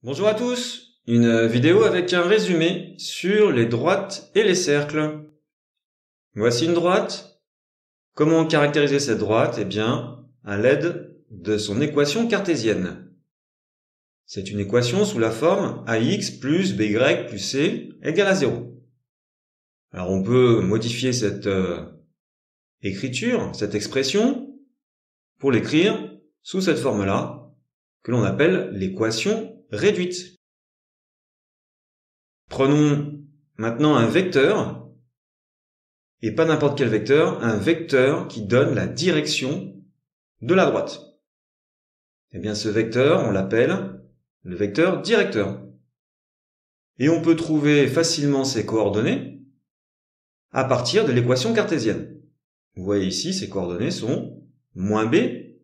Bonjour à tous, une vidéo avec un résumé sur les droites et les cercles. Voici une droite. Comment caractériser cette droite? Eh bien, à l'aide de son équation cartésienne. C'est une équation sous la forme ax plus by plus c égale à 0. Alors on peut modifier cette écriture, cette expression, pour l'écrire sous cette forme-là, que l'on appelle l'équation réduite. Prenons maintenant un vecteur, et pas n'importe quel vecteur, un vecteur qui donne la direction de la droite. Eh bien ce vecteur, on l'appelle le vecteur directeur. Et on peut trouver facilement ses coordonnées à partir de l'équation cartésienne. Vous voyez ici, ses coordonnées sont moins b,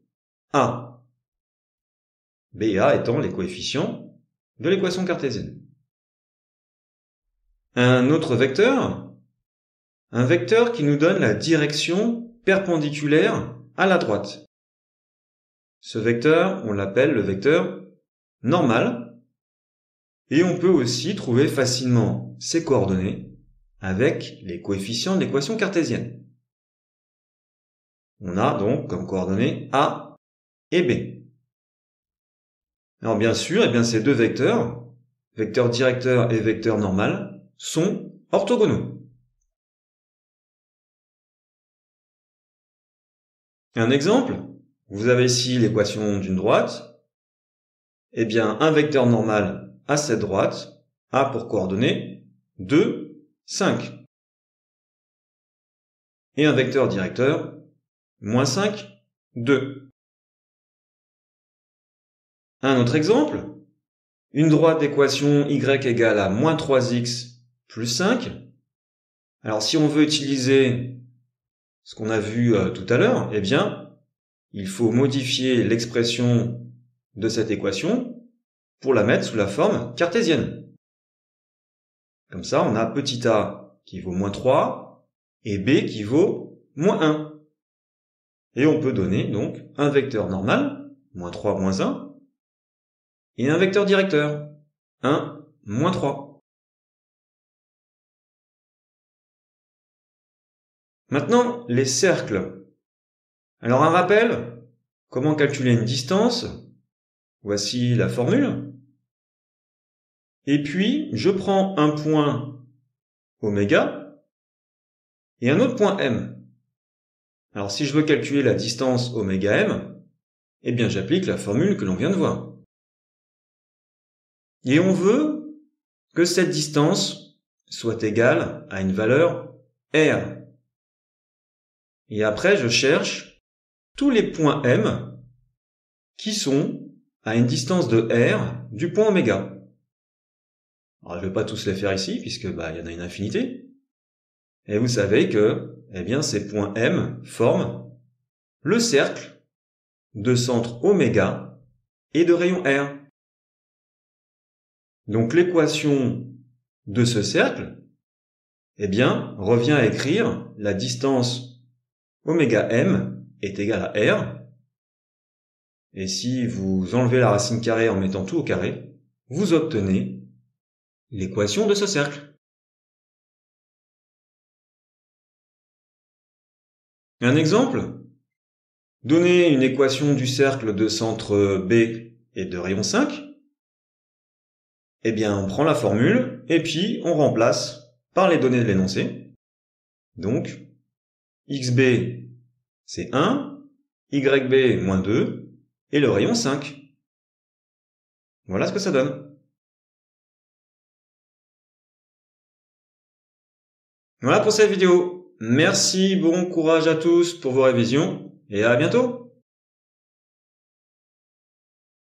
a. B et a étant les coefficients de l'équation cartésienne. Un autre vecteur, un vecteur qui nous donne la direction perpendiculaire à la droite. Ce vecteur, on l'appelle le vecteur normal, et on peut aussi trouver facilement ses coordonnées avec les coefficients de l'équation cartésienne. On a donc comme coordonnées A et B. Alors bien sûr, ces deux vecteurs, vecteur directeur et vecteur normal, sont orthogonaux. Un exemple, vous avez ici l'équation d'une droite. Eh bien, un vecteur normal à cette droite a pour coordonnées 2, 5. Et un vecteur directeur, moins 5, 2. Un autre exemple, une droite d'équation y égale à moins 3x plus 5. Alors si on veut utiliser ce qu'on a vu tout à l'heure, eh bien, il faut modifier l'expression de cette équation pour la mettre sous la forme cartésienne. Comme ça, on a petit a qui vaut moins 3 et b qui vaut moins 1. Et on peut donner donc un vecteur normal, moins 3, moins 1, et un vecteur directeur, 1, moins 3. Maintenant, les cercles. Alors un rappel, comment calculer une distance? Voici la formule. Et puis, je prends un point oméga et un autre point m. Alors si je veux calculer la distance oméga m, eh bien j'applique la formule que l'on vient de voir. Et on veut que cette distance soit égale à une valeur r. Et après, je cherche tous les points m qui sont à une distance de r du point oméga. Alors, je ne vais pas tous les faire ici, puisque il y en a une infinité. Et vous savez que, ces points m forment le cercle de centre oméga et de rayon r. Donc, l'équation de ce cercle, revient à écrire la distance oméga m est égale à r. Et si vous enlevez la racine carrée en mettant tout au carré, vous obtenez l'équation de ce cercle. Un exemple, donnez une équation du cercle de centre B et de rayon 5. On prend la formule et puis on remplace par les données de l'énoncé. Donc, xb c'est 1, yb moins 2 et le rayon 5. Voilà ce que ça donne. Voilà pour cette vidéo. Merci, bon courage à tous pour vos révisions et à bientôt.